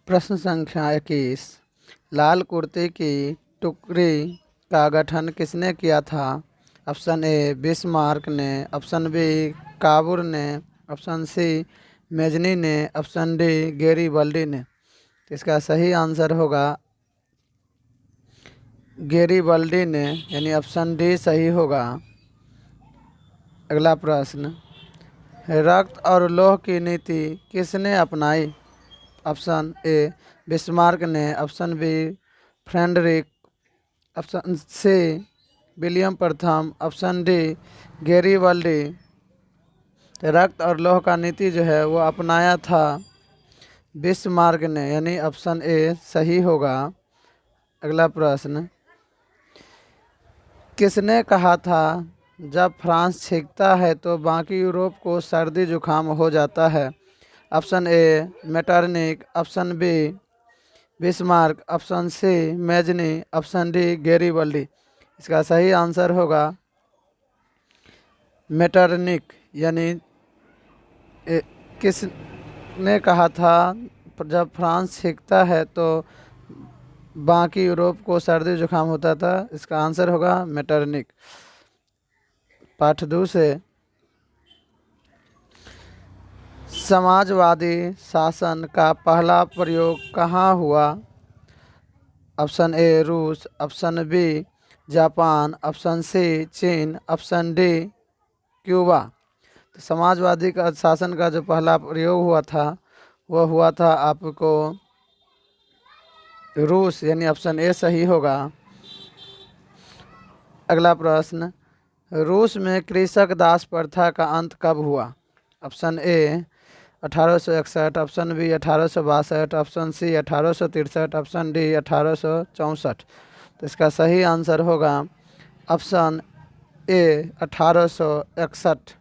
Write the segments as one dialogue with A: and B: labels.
A: प्रश्न संख्या 21। लाल कुर्ते की टुकड़ी का गठन किसने किया था? ऑप्शन ए बिस्मार्क ने, ऑप्शन बी काबूर ने, ऑप्शन सी मेजनी ने, ऑप्शन डी गेरीबल्डी ने। तो इसका सही आंसर होगा गेरीबल्डी ने, यानी ऑप्शन डी सही होगा। अगला प्रश्न, रक्त और लौह की नीति किसने अपनाई? ऑप्शन ए बिस्मार्क ने, option B Frederick, option C William प्रथम, ऑप्शन डी गेरीबल्डी। रक्त और लौह का नीति जो है वो अपनाया था बिस्मार्क ने, यानी ऑप्शन ए सही होगा। अगला प्रश्न, किसने कहा था जब फ्रांस छींकता है तो बाकी यूरोप को सर्दी जुकाम हो जाता है? Option A Metternich, option B Bismarck, option C Mazzini, option D Garibaldi. इसका सही आंसर होगा मेटरनिक, यानी किसने कहा था जब फ्रांस छींकता है तो बाकी यूरोप को सर्दी जुकाम होता था? इसका आंसर होगा मेटरनिक। पाठ 2 से, समाजवादी शासन का पहला प्रयोग कहाँ हुआ? ऑप्शन ए रूस, option B Japan, option C चीन, ऑप्शन डी क्यूबा। तो समाजवादी का शासन का जो पहला प्रयोग हुआ था वह हुआ था आपको रूस, यानी ऑप्शन ए सही होगा। अगला प्रश्न, रूस में कृषक दास प्रथा का अंत कब हुआ? Option A 1861, option B 1862, option C 1863, option D 1864। तो इसका सही आंसर होगा ऑप्शन ए 1861।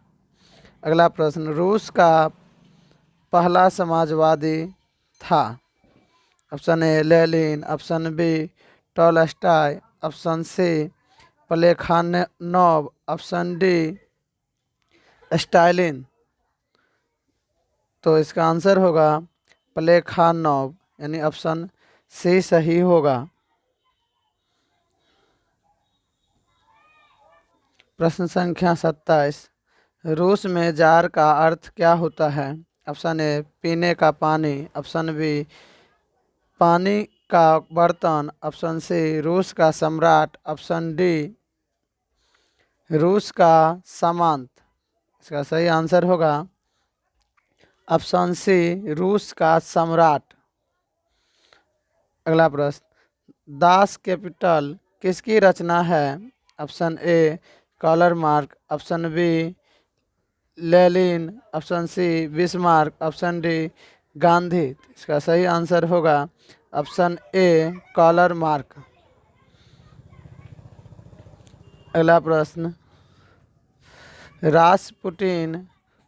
A: अगला प्रश्न, रूस का पहला समाजवादी था? Option A Lenin, option B Tolstoy, option C Plekhanov, option D Stalin. तो इसका आंसर होगा प्लेखानोव, यानी ऑप्शन सी सही होगा। प्रश्न संख्या 27। रूस में जार का अर्थ क्या होता है? ऑप्शन ए पीने का पानी, ऑप्शन बी पानी का बर्तन, ऑप्शन सी रूस का सम्राट, ऑप्शन डी रूस का सामंत। इसका सही आंसर होगा ऑप्शन सी रूस का सम्राट। अगला प्रश्न, दास कैपिटल किसकी रचना है? Option A Karl Marx, option B Lenin, option C Bismarck, option D Gandhi. इसका सही आंसर होगा ऑप्शन ए कार्ल मार्क्स। अगला प्रश्न, रासपुटिन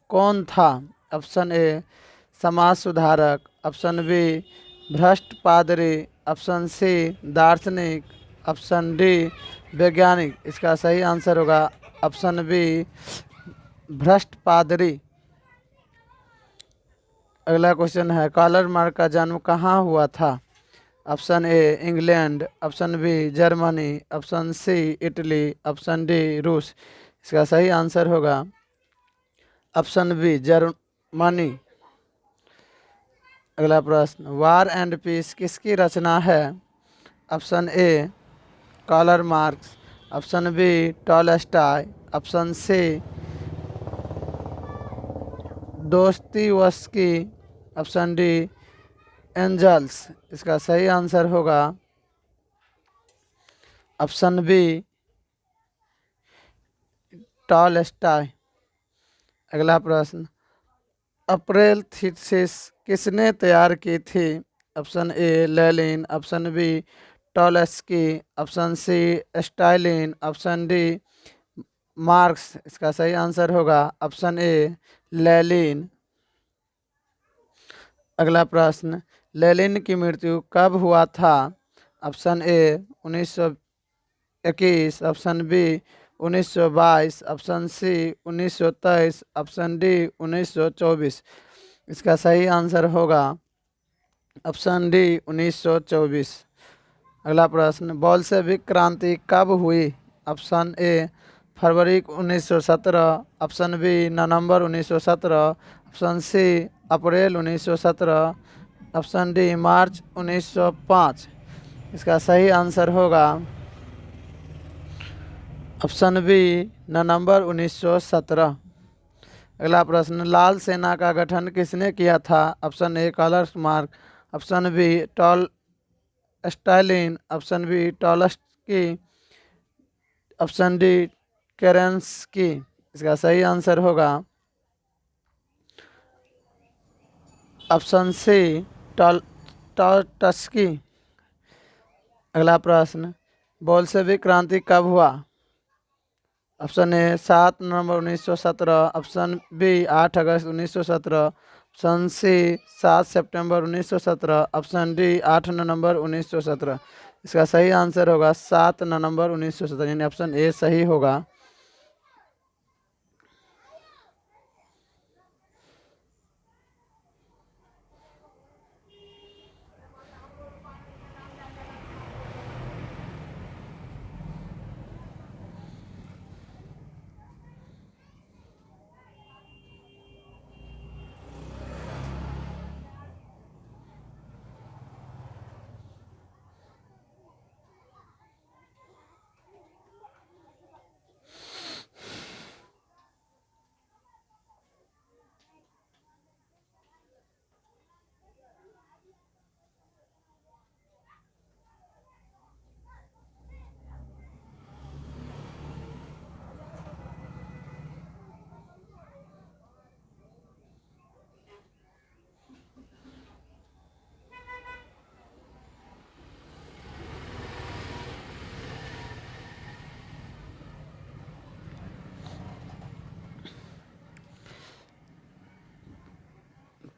A: कौन था? ऑप्शन ए समाज सुधारक, ऑप्शन बी भ्रष्ट पादरी, ऑप्शन सी दार्शनिक, ऑप्शन डी वैज्ञानिक। इसका सही आंसर होगा ऑप्शन बी भ्रष्ट पादरी। अगला क्वेश्चन है, कार्ल मार्क्स का जन्म कहाँ हुआ था? Option A England, option B Germany, option C Italy, option D रूस। इसका सही आंसर होगा ऑप्शन बी जर्मनी। अगला प्रश्न, वार एंड पीस किसकी रचना है? Option A Karl Marx, option B Tolstoy, option C Dostoevsky, option D Engels. इसका सही आंसर होगा ऑप्शन बी टॉलस्टॉय। अगला प्रश्न, अप्रैल थीसिस किसने तैयार की थी? Option A Lenin, option B Trotsky, option C Stalin, option D Marx. इसका सही आंसर होगा ऑप्शन ए लेनिन। अगला प्रश्न, लेनिन की मृत्यु कब हुआ था? Option A 1921, option B 1922, option C 1923, option D 1924। इसका सही आंसर होगा ऑप्शन डी 1924। अगला प्रश्न, बोल्शेविक क्रांति कब हुई? ऑप्शन ए फरवरी 1917, ऑप्शन बी नवंबर 1917, option C April 1917, option D March 1905। इसका सही आंसर होगा ऑप्शन बी नवंबर 1917। अगला प्रश्न, लाल सेना का गठन किसने किया था? Option A Karl Marx, option B टॉल Stalin, option B Trotsky, option D Kerensky. इसका सही आंसर होगा ऑप्शन सी टॉलस्की। अगला प्रश्न, बोल्शेविक क्रांति कब हुआ? ऑप्शन ए 7 नवंबर 1917, ऑप्शन बी 8 अगस्त 1917, ऑप्शन सी 7 सितंबर 1917, ऑप्शन डी 8 नवंबर 1917। इसका सही आंसर होगा 7 नवंबर 1917, यानी ऑप्शन ए सही होगा।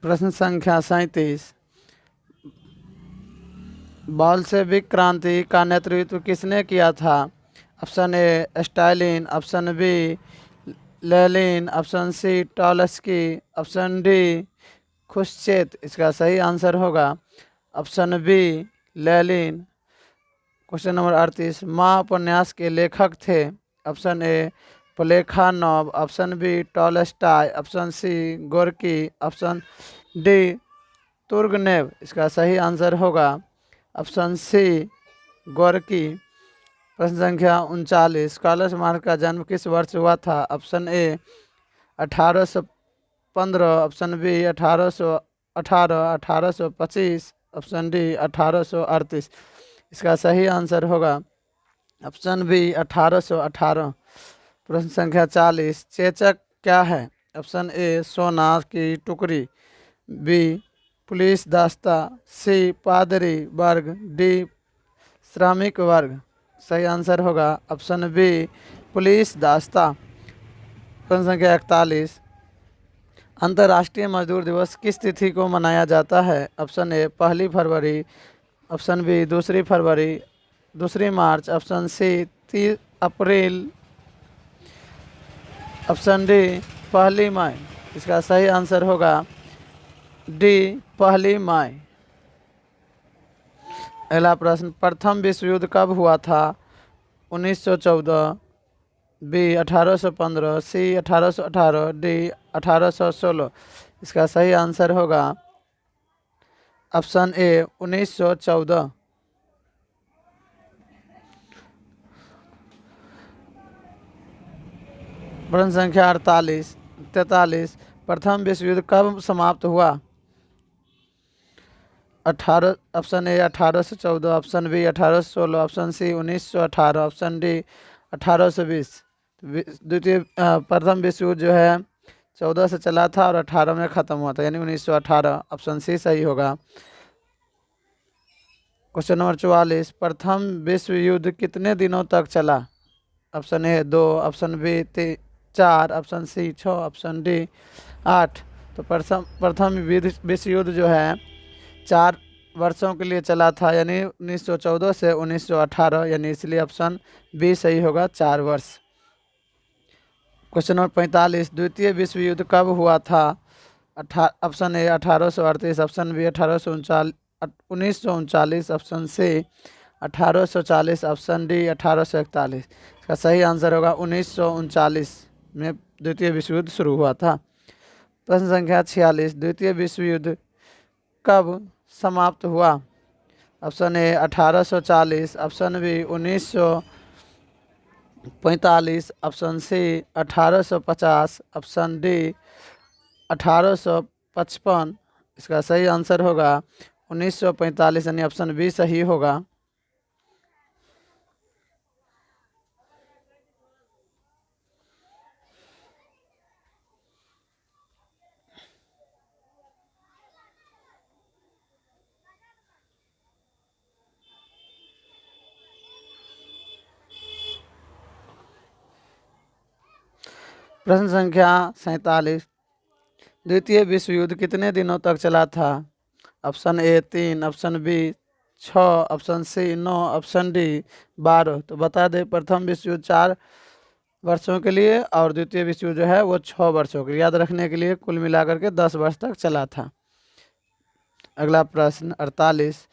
A: प्रश्न संख्या 37, बोल्शेविक क्रांति का नेतृत्व किसने किया था? Option A Stalin, option B Lenin, option C Trotsky, option D Khrushchev. इसका सही आंसर होगा option B Lenin. Question number 38, माँ उपन्यास के लेखक थे? Option A Plekhanov, option B Tolstoy, option C Gorky, option D Turgenev. इसका सही आंसर होगा ऑप्शन सी गोर्की। प्रश्न संख्या 39, कार्ल मार्क्स का जन्म किस वर्ष हुआ था? Option A 1815, option B 1818, 1825, option D 1838। इसका सही आंसर होगा ऑप्शन बी 1818। प्रश्न संख्या 40, चेचक क्या है? ऑप्शन ए सोना की टुकड़ी, बी पुलिस दस्ता, सी पादरी वर्ग, डी श्रमिक वर्ग। सही आंसर होगा ऑप्शन बी पुलिस दस्ता। प्रश्न संख्या 41, अंतर्राष्ट्रीय मजदूर दिवस किस तिथि को मनाया जाता है? ऑप्शन ए 1 फरवरी, ऑप्शन बी 2 फरवरी, 2 मार्च, ऑप्शन सी 3 अप्रैल, ऑप्शन डी 1 मई। इसका सही आंसर होगा डी 1 मई। अगला प्रश्न, प्रथम विश्व युद्ध कब हुआ था? 1914, बी 1815, सी 1818, डी 1816। इसका सही आंसर होगा ऑप्शन ए 1914। प्रश्न संख्या 43, प्रथम विश्व युद्ध कब समाप्त हुआ? 18, option A 1814, option B 1816, option C 1918, option D 1820। प्रथम विश्व युद्ध जो है 14 से चला था और 18 में खत्म हुआ था, यानी 1918। ऑप्शन सी सही होगा। क्वेश्चन नंबर 44, प्रथम विश्व युद्ध कितने दिनों तक चला? Option A 2, option B 4, option C 6, option D 8। तो प्रथम विश्व युद्ध जो है 4 वर्षों के लिए चला था, यानी 1914 से 1918, यानी इसलिए ऑप्शन बी सही होगा 4 वर्ष। क्वेश्चन नंबर 45, द्वितीय विश्व युद्ध कब हुआ था? Option A 1838, option B 1839, 1939, option C 1840, option D 1841। इसका सही आंसर होगा 1939 में द्वितीय विश्व युद्ध शुरू हुआ था। प्रश्न संख्या 46, द्वितीय विश्व युद्ध कब समाप्त हुआ? Option A 1840, option B 1945, option C 1850, option D 1855। इसका सही आंसर होगा 1945 यानी ऑप्शन बी सही होगा। प्रश्न संख्या 47, द्वितीय विश्व युद्ध कितने दिनों तक चला था? Option A 3, option B 6, option C 9, option D 12। तो बता दें, प्रथम विश्व युद्ध 4 वर्षों के लिए और द्वितीय विश्व युद्ध जो है वो 6 वर्षों के लिए। याद रखने के लिए कुल मिलाकर के 10 वर्ष तक चला था। अगला प्रश्न 48,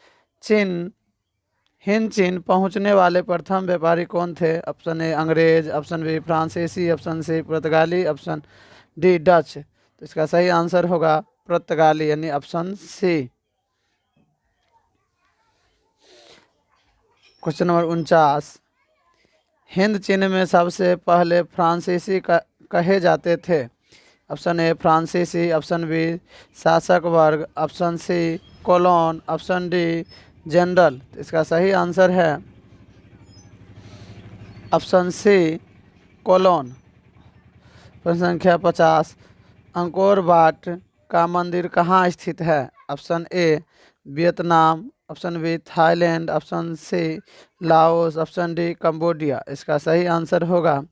A: हिंद चीन पहुंचने वाले प्रथम व्यापारी कौन थे? ऑप्शन ए अंग्रेज, ऑप्शन बी फ्रांसीसी, ऑप्शन सी पुर्तगाली, ऑप्शन डी डच। तो इसका सही आंसर होगा पुर्तगाली यानी ऑप्शन सी। क्वेश्चन नंबर 49, हिंद चीन में सबसे पहले फ्रांसीसी कहे जाते थे? ऑप्शन ए फ्रांसीसी, ऑप्शन बी शासक वर्ग, option C colon, option D general. तो इसका सही आंसर है ऑप्शन सी कॉलोन। प्रश्न संख्या 50, अंकोर वाट का मंदिर कहाँ स्थित है? Option A Vietnam, option B Thailand, option C Laos, option D Cambodia. इसका सही आंसर होगा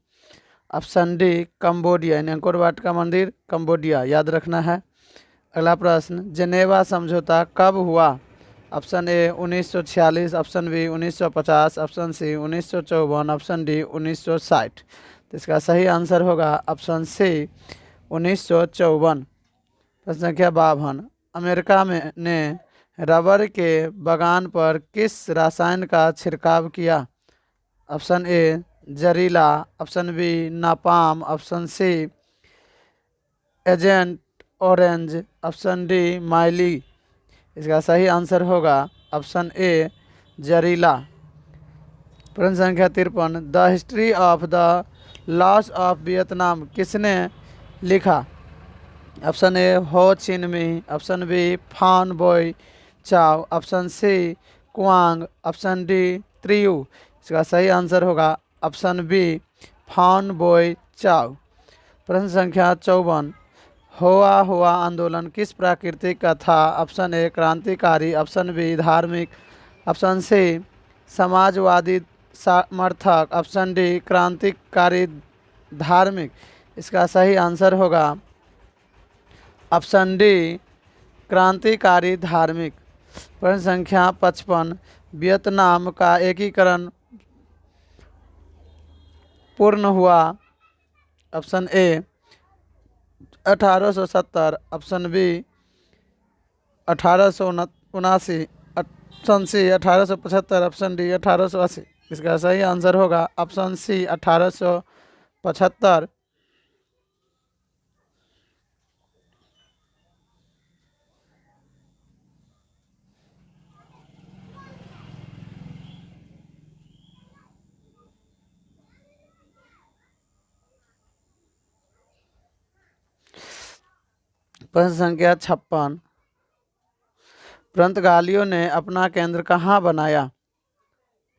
A: ऑप्शन डी कंबोडिया यानी अंकोर वाट का मंदिर कंबोडिया। याद रखना है। अगला प्रश्न, जेनेवा समझौता कब हुआ? Option A 1946, option B 1950, option C 1954, option D 1960। तो इसका सही आंसर होगा ऑप्शन सी 1954। प्रश्न संख्या 52, अमेरिका में ने रबर के बगान पर किस रसायन का छिड़काव किया? ऑप्शन ए जहरीला, option B napalm, option C Agent Orange, option D My Lai. इसका सही आंसर होगा ऑप्शन ए जहरीला। प्रश्न संख्या 53, the history of the loss of Vietnam किसने लिखा? ऑप्शन ए हो चिन मिंह, ऑप्शन बी फान बोई चाओ, option C Kuang, option D त्रियू। इसका सही आंसर होगा ऑप्शन बी फान बोई चाओ। प्रश्न संख्या 54, हुआ हुआ आंदोलन किस प्रकृति का था? ऑप्शन ए क्रांतिकारी, ऑप्शन बी धार्मिक, ऑप्शन सी समाजवादी समर्थक, ऑप्शन डी क्रांतिकारी धार्मिक। इसका सही आंसर होगा ऑप्शन डी क्रांतिकारी धार्मिक। प्रश्न संख्या 55, वियतनाम का एकीकरण पूर्ण हुआ? Option A 1870, option B 1879, option C 1875, option D 1880। इसका सही आंसर होगा ऑप्शन सी 1875। प्रश्न संख्या 56, पुर्तगालियों ने अपना केंद्र कहाँ बनाया?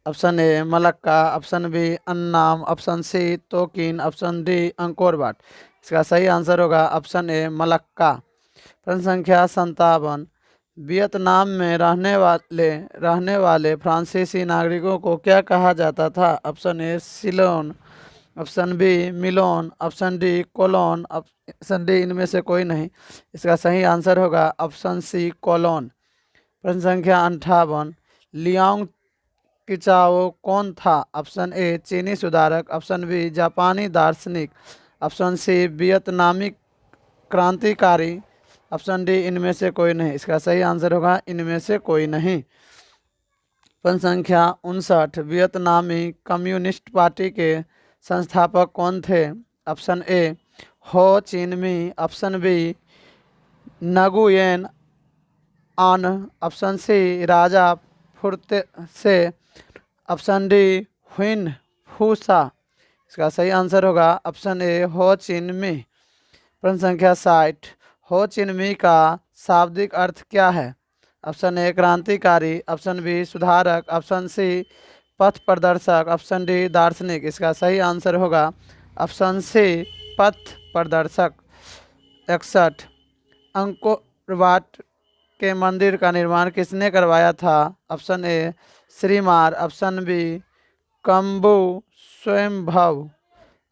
A: Option A Malacca, option B Annam, option C Tonkin, option D Angkor Wat. इसका सही आंसर होगा ऑप्शन ए मलक्का। प्रश्न संख्या 57, वियतनाम में रहने वाले फ्रांसीसी नागरिकों को क्या कहा जाता था? Option A Ceylon, option B मिलोन, ऑप्शन डी कोलोन, ऑप्शन डी इनमें से कोई नहीं। इसका सही आंसर होगा ऑप्शन सी कोलोन। प्रश्न संख्या 58, लियांग किचाओ कौन था? ऑप्शन ए चीनी सुधारक, ऑप्शन बी जापानी दार्शनिक, ऑप्शन सी वियतनामी क्रांतिकारी, ऑप्शन डी इनमें से कोई नहीं। इसका सही आंसर होगा इनमें से कोई नहीं। प्रश्न संख्या 59, वियतनामी कम्युनिस्ट पार्टी के संस्थापक कौन थे? ऑप्शन ए हो चिन मी, ऑप्शन बी नगुयेन आन, ऑप्शन सी राजा फुर्ते से, ऑप्शन डी हुइन फूसा। इसका सही आंसर होगा ऑप्शन ए हो चिन मी। प्रश्न संख्या 60, हो चिन मी का शाब्दिक अर्थ क्या है? ऑप्शन ए क्रांतिकारी, ऑप्शन बी सुधारक, ऑप्शन सी पथ प्रदर्शक, ऑप्शन डी दार्शनिक। इसका सही आंसर होगा ऑप्शन सी पथ प्रदर्शक। 61, अंकोर वाट के मंदिर का निर्माण किसने करवाया था? Option A Shrimar, option B Kambu Swayambhuva,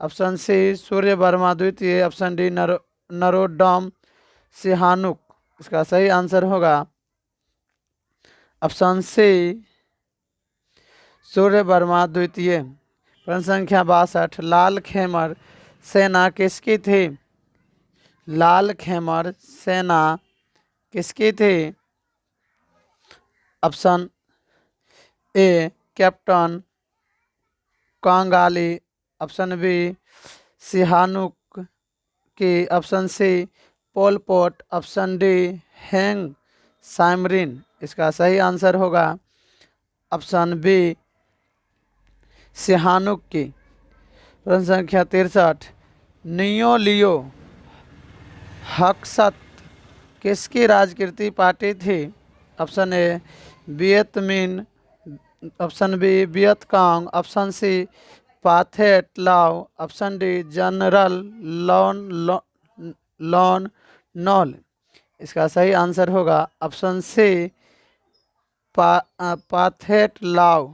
A: option C Surya Varma द्वितीय, ऑप्शन डी नरोडम सिहानुक। इसका सही आंसर होगा ऑप्शन सी सूर्य वर्मा द्वितीय। प्रश्न संख्या 62, लाल खेमर सेना किसकी थी? लाल खेमर सेना किसकी थी? ऑप्शन ए कैप्टन कांगाली, ऑप्शन बी सिहानुक की, option C Pol Pot, option D Heng Samrin. इसका सही आंसर होगा ऑप्शन बी सिहानुक की। प्रश्न संख्या 63, नियो लियो हक्सत किसकी राजनीतिक पार्टी थी? Option A Viet Minh, option B Viet Cong, option C Pathet Lao, option D general Lon Nol. इसका सही आंसर होगा ऑप्शन सी पाथेट लाओ।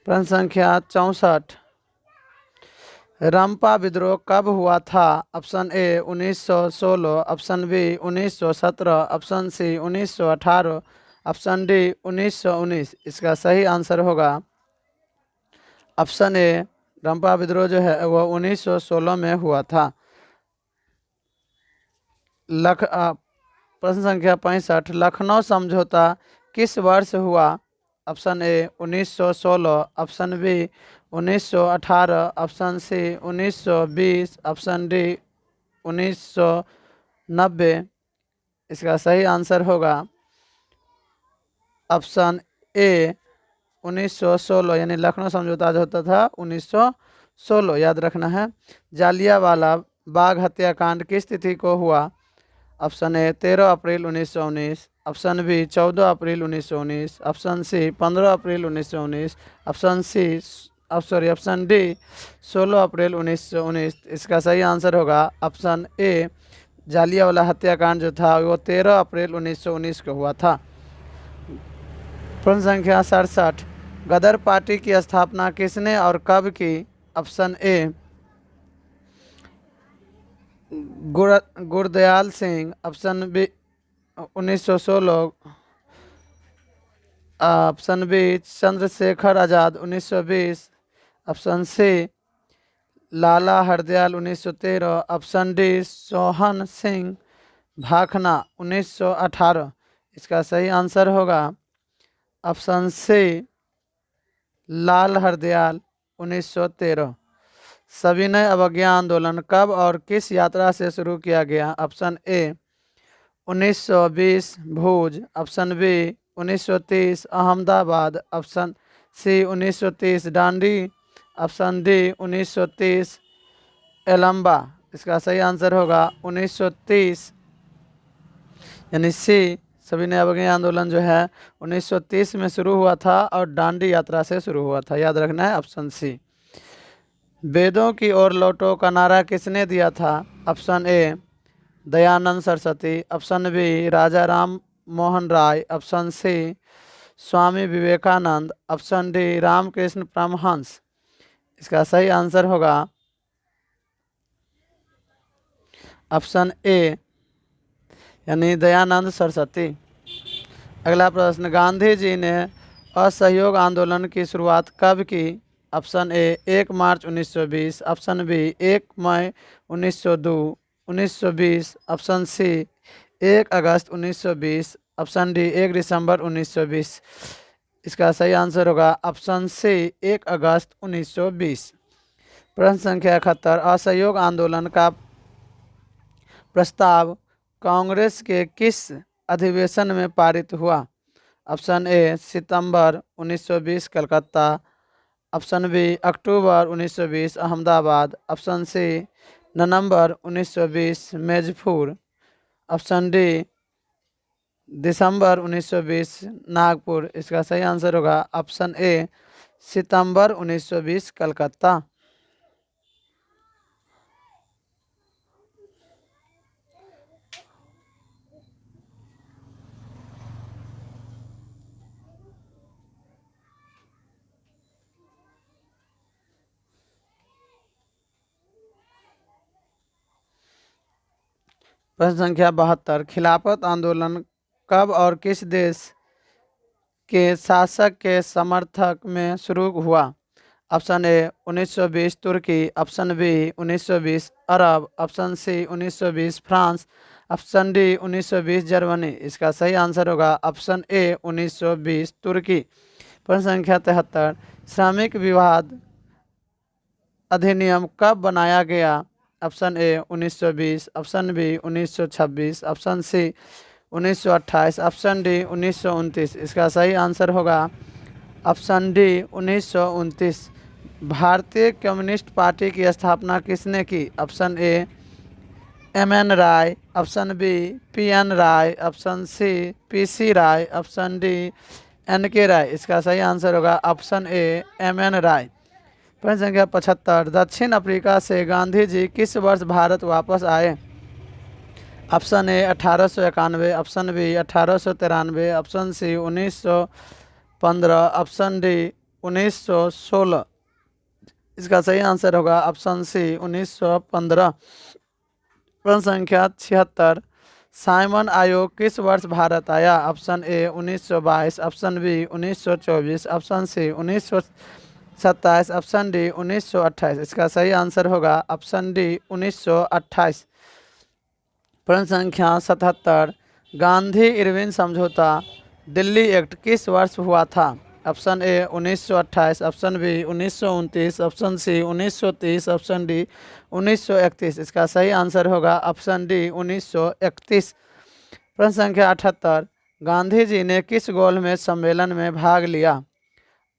A: प्रश्न संख्या 64, रंपा विद्रोह कब हुआ था? Option A 1916, option B 1917, option C 1918, option D 1919। इसका सही आंसर होगा ऑप्शन ए रंपा विद्रोह जो है वह 1916 में हुआ था। प्रश्न संख्या 65, लखनऊ समझौता किस वर्ष हुआ? Option A 1916, option B 1918, option C 1920, option D 1990। इसका सही आंसर होगा ऑप्शन ए 1916, यानी लखनऊ समझौता जो होता था 1916, याद रखना है। जालियांवाला बाग हत्याकांड किस तिथि को हुआ? ऑप्शन ए 13 अप्रैल 1919, ऑप्शन बी 14 अप्रैल 1919, ऑप्शन सी 15 अप्रैल 1919, ऑप्शन डी 16 अप्रैल 1919। इसका सही आंसर होगा ऑप्शन ए जालियांवाला हत्याकांड जो था वो 13 अप्रैल 1919 को हुआ था। प्रश्न संख्या 67, गदर पार्टी की स्थापना किसने और कब की? Option A Gurdayal Singh, option B 1916, option B Chandrashekhar Azad 1920, option C Lala Hardayal 1913, option D Sohan Singh Bhakna 1918। इसका सही आंसर होगा ऑप्शन सी लाल हरदयाल 1913। सविनय अवज्ञा आंदोलन कब और किस यात्रा से शुरू किया गया? Option A 1920 Bhuj, option B 1930 Ahmedabad, option C 1930 Dandi, option D 1930 एलम्बा। इसका सही आंसर होगा 1930, यानी सी सविनय अवज्ञा आंदोलन जो है 1930 में शुरू हुआ था और डांडी यात्रा से शुरू हुआ था, याद रखना है ऑप्शन सी। वेदों की ओर लौटो का नारा किसने दिया था? Option A Dayanand Saraswati, option B Raja Ram Mohan Roy, option C Swami Vivekananda, option D Ramakrishna Paramhansa. इसका सही आंसर होगा ऑप्शन ए, यानी दयानंद सरस्वती। अगला प्रश्न, गांधी जी ने असहयोग आंदोलन की शुरुआत कब की? ऑप्शन ए 1 मार्च 1920, ऑप्शन बी 1 मई 1920, ऑप्शन सी 1 अगस्त 1920, ऑप्शन डी 1 दिसंबर 1920। इसका सही आंसर होगा ऑप्शन सी 1 अगस्त 1920। प्रश्न संख्या 71, असहयोग आंदोलन का प्रस्ताव कांग्रेस के किस अधिवेशन में पारित हुआ? ऑप्शन ए सितंबर 1920 कलकत्ता, ऑप्शन बी अक्टूबर 1920 अहमदाबाद, ऑप्शन सी नवंबर 1920 मैजपुर, ऑप्शन डी दिसंबर 1920 नागपुर। इसका सही आंसर होगा ऑप्शन ए सितंबर 1920 कलकत्ता। प्रश्न संख्या 72, खिलाफत आंदोलन कब और किस देश के शासक के समर्थक में शुरू हुआ? ऑप्शन ए 1920 तुर्की, ऑप्शन बी 1920 अरब, option C 1920 France, option D 1920 Germany. इसका सही आंसर होगा ऑप्शन ए 1920 तुर्की। प्रश्न संख्या 73, श्रमिक विवाद अधिनियम कब बनाया गया? Option A 1920, option B 1926, option C 1928, option D 1929। इसका सही आंसर होगा ऑप्शन डी 1929। भारतीय कम्युनिस्ट पार्टी की स्थापना किसने की? Option A M N. Roy, option B P N. Roy, option C P C. Roy, option D N K. Roy. इसका सही आंसर होगा ऑप्शन ए एम.एन. राय। प्रश्न संख्या 75, दक्षिण अफ्रीका से गांधी जी किस वर्ष भारत वापस आए? Option A 1891, option B 1893, option C 1915, option D 1916। इसका सही आंसर होगा ऑप्शन सी 1915। प्रश्न संख्या 76, साइमन आयोग किस वर्ष भारत आया? Option A 1922, option B 1924, option C 1927, option D 1928। इसका सही आंसर होगा ऑप्शन डी 1928। प्रश्न संख्या 77, गांधी इरविन समझौता दिल्ली एक्ट किस वर्ष हुआ था? Option A 1928, option B 1929, option C 1930, option D 1931। इसका सही आंसर होगा ऑप्शन डी 1931। प्रश्न संख्या 78, गांधी जी ने किस गोलमेज सम्मेलन में भाग लिया?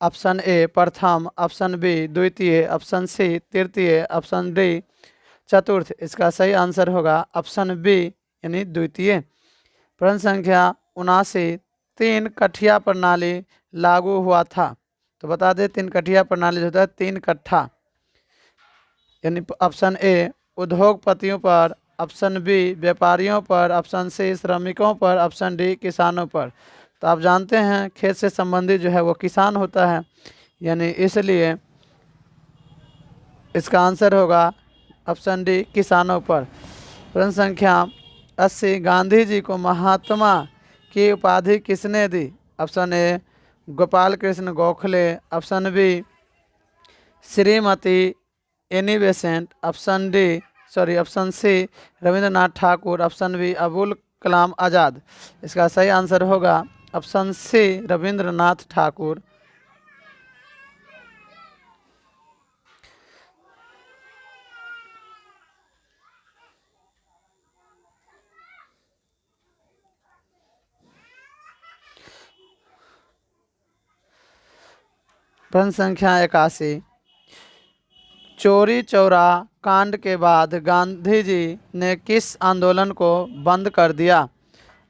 A: ऑप्शन ए प्रथम, ऑप्शन बी द्वितीय, ऑप्शन सी तृतीय, ऑप्शन डी चतुर्थ। इसका सही आंसर होगा ऑप्शन बी यानी द्वितीय। प्रश्न संख्या 79, तीन कठिया प्रणाली लागू हुआ था। तो बता दें तीन कठिया प्रणाली होता है 3 कट्ठा, यानी ऑप्शन ए उद्योगपतियों पर, ऑप्शन बी व्यापारियों पर, ऑप्शन सी श्रमिकों पर, ऑप्शन डी किसानों पर। तो आप जानते हैं खेत से संबंधित जो है वो किसान होता है, यानी इसलिए इसका आंसर होगा ऑप्शन डी किसानों पर। प्रश्न संख्या 80, गांधी जी को महात्मा की उपाधि किसने दी? Option A Gopal Krishna Gokhale, option B Shrimati Annie Besant, option C Rabindranath Thakur, option B Abul Kalam Azad. इसका सही आंसर होगा ऑप्शन सी रविंद्रनाथ ठाकुर। प्रश्न संख्या 81, चौरी चौरा कांड के बाद गांधी जी ने किस आंदोलन को बंद कर दिया?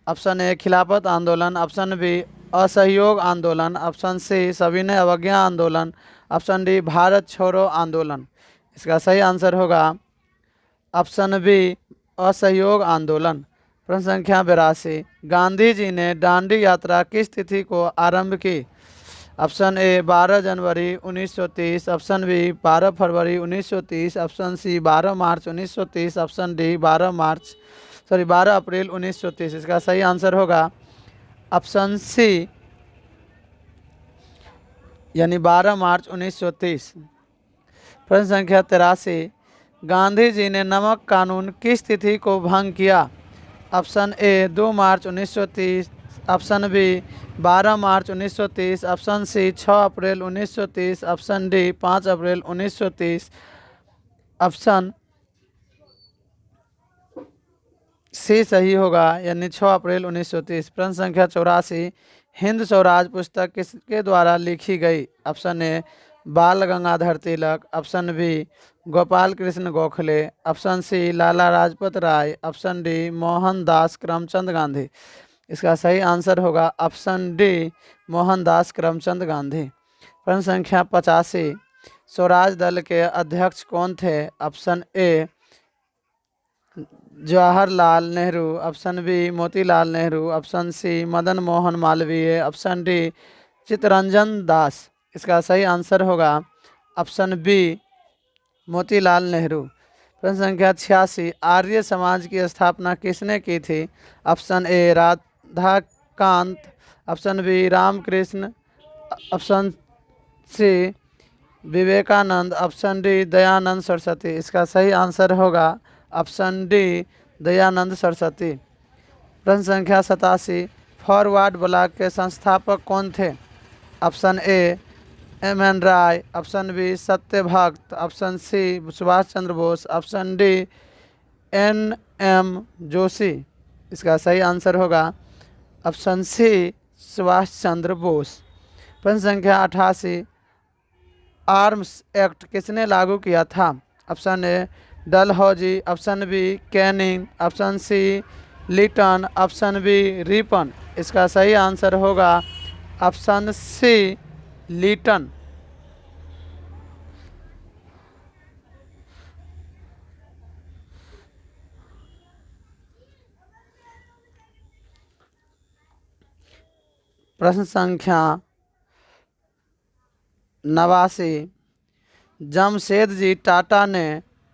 A: ऑप्शन ए खिलाफत आंदोलन, ऑप्शन बी असहयोग आंदोलन, ऑप्शन सी सविनय अवज्ञा आंदोलन, ऑप्शन डी भारत छोड़ो आंदोलन। इसका सही आंसर होगा ऑप्शन बी असहयोग आंदोलन। प्रश्न संख्या 82, गांधी जी ने दांडी यात्रा किस तिथि को आरंभ की? ऑप्शन ए 12 जनवरी 1930, ऑप्शन बी 12 फरवरी 1930, ऑप्शन सी 12 मार्च 1930, ऑप्शन डी 12 अप्रैल 1930। इसका सही आंसर होगा ऑप्शन सी यानी 12 मार्च 1930। प्रश्न संख्या 83, गांधी जी ने नमक कानून किस तिथि को भंग किया? ऑप्शन ए 2 मार्च 1930, ऑप्शन बी 12 मार्च 1930, ऑप्शन सी 6 अप्रैल 1930, ऑप्शन डी 5 अप्रैल 1930, ऑप्शन सी सही होगा यानी 6 अप्रैल 1930। प्रश्न संख्या 84, हिंद स्वराज पुस्तक किसके द्वारा लिखी गई? Option A Bal Gangadhar Tilak, option B Gopal Krishna Gokhale, option C Lala Lajpat Rai, option D Mohandas Karamchand Gandhi. इसका सही आंसर होगा ऑप्शन डी मोहनदास करमचंद गांधी। प्रश्न संख्या 85, स्वराज दल के अध्यक्ष कौन थे? Option A Jawaharlal Nehru, option B Motilal Nehru, option C Madan Mohan Malaviya, option D Chittaranjan Das. इसका सही आंसर होगा ऑप्शन बी मोतीलाल नेहरू। प्रश्न संख्या 86, आर्य समाज की स्थापना किसने की थी? Option A Radhakant, option B Ramakrishna, option C Vivekananda, option D Dayanand Saraswati. इसका सही आंसर होगा ऑप्शन डी दयानंद सरस्वती। प्रश्न संख्या 87, फॉरवर्ड ब्लॉक के संस्थापक कौन थे? Option A M N. Roy, option B Satyabhakt, option C Subhash Chandra Bose, option D N.M. Joshi. इसका सही आंसर होगा ऑप्शन सी सुभाष चंद्र बोस। प्रश्न संख्या 88, आर्म्स एक्ट किसने लागू किया था? Option A Dalhousie, option B Canning, option C Lytton, option B Ripon. इसका सही आंसर होगा ऑप्शन सी लिटन। प्रश्न संख्या 89, जमशेद जी टाटा ने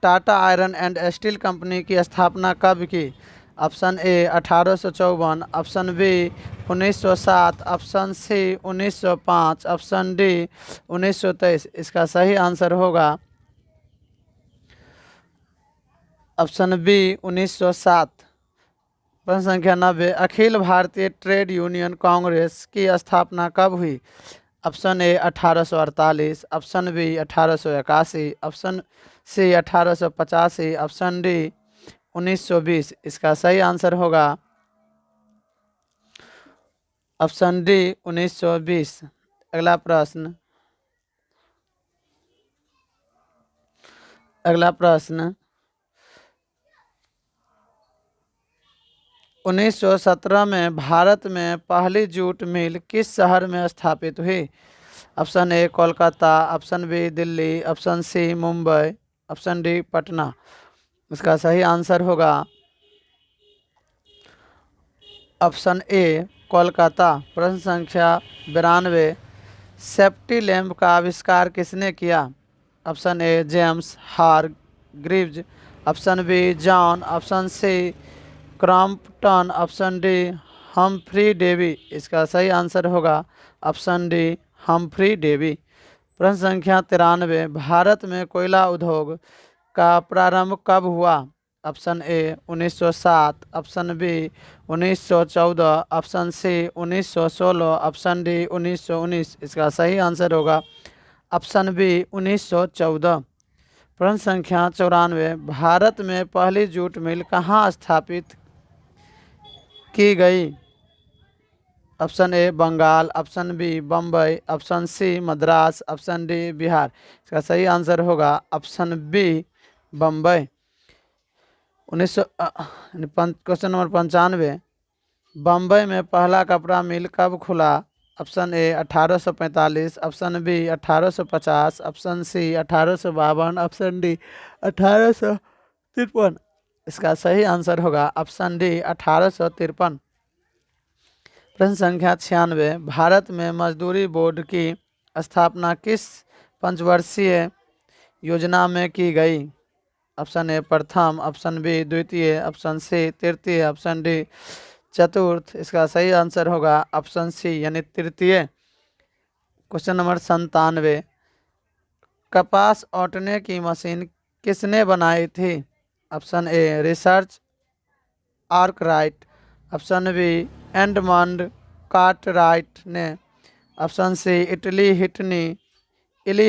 A: Tata iron and steel company की स्थापना कब की? Option A 1854, option B 1907, option C 1905, option D 1923। इसका सही आंसर होगा ऑप्शन बी 1907। प्रश्न संख्या 90, अखिल भारतीय ट्रेड यूनियन कांग्रेस की स्थापना कब हुई? Option A 1848, option B 1881, option C 1885, option D 1920। इसका सही आंसर होगा ऑप्शन डी 1920। अगला प्रश्न 1917 में भारत में पहली जूट मिल किस शहर में स्थापित हुई? Option A Kolkata, option B Delhi, option C Mumbai, option D Patna. इसका सही आंसर होगा ऑप्शन ए कोलकाता। प्रश्न संख्या 92, सेफ्टी लैंप का आविष्कार किसने किया? Option A James Hargreaves, option B John, option C Crompton, option D Humphry Davy. इसका सही आंसर होगा ऑप्शन डी हम्फ्री डेवी। प्रश्न संख्या 93, भारत में कोयला उद्योग का प्रारंभ कब हुआ? Option A 1907, option B 1914, option C 1916, option D 1919। इसका सही आंसर होगा ऑप्शन बी 1914। प्रश्न संख्या 94, भारत में पहली जूट मिल कहाँ स्थापित की गई? Option A Bengal, option B Bombay, option C Madras, option D Bihar. इसका सही आंसर होगा option B Bombay. Question number 95, Bombay में पहला कपड़ा मिल कब खुला? Option A 1845, option B 1850, option C 1852, option D 1853। इसका सही आंसर होगा ऑप्शन डी 1853। प्रश्न संख्या 96, भारत में मजदूरी बोर्ड की स्थापना किस पंचवर्षीय योजना में की गई? ऑप्शन ए प्रथम, ऑप्शन बी द्वितीय, ऑप्शन सी तृतीय, ऑप्शन डी चतुर्थ। इसका सही आंसर होगा ऑप्शन सी यानी तृतीय। क्वेश्चन नंबर 97, कपास ओटने की मशीन किसने बनाई थी? Option A Richard Arkwright, option B Edmund Cartwright ने, option C Eli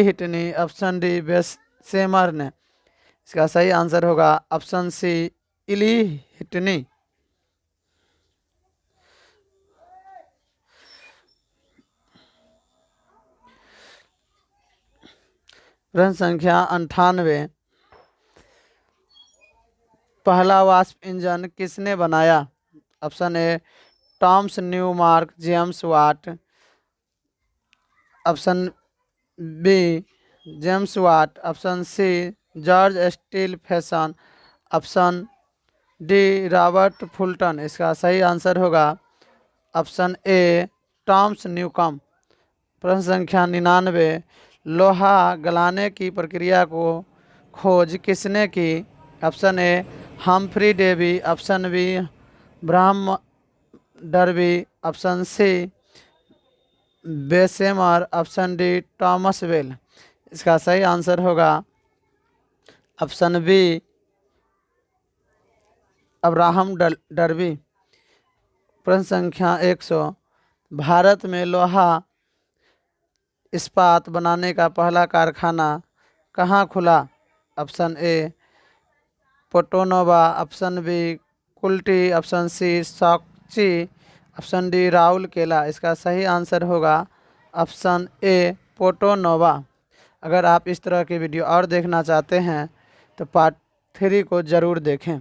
A: Whitney, option D Bessemer ने। इसका सही आंसर होगा ऑप्शन सी इली हिटनी। प्रश्न संख्या 98, पहला वाष्प इंजन किसने बनाया? ऑप्शन ए टॉम्स न्यूमार्क James Watt, option B James Watt, option C George Stephenson, option D Robert Fulton. इसका सही आंसर होगा ऑप्शन ए टॉम्स न्यूकम। प्रश्न संख्या 99, लोहा गलाने की प्रक्रिया को खोज किसने की? Option A Humphry Davy, option B Abraham Darby, option C Bessemer, option D Thomas वेल। इसका सही आंसर होगा ऑप्शन बी अब्राहम डर्बी। प्रश्न संख्या 100, भारत में लोहा इस्पात बनाने का पहला कारखाना कहाँ खुला? Option A Porto Novo, option B Kulti, option C Sakchi, option D Rourkela. इसका सही आंसर होगा ऑप्शन ए पोर्टोनोवा। अगर आप इस तरह की वीडियो और देखना चाहते हैं तो पार्ट 3 को ज़रूर देखें।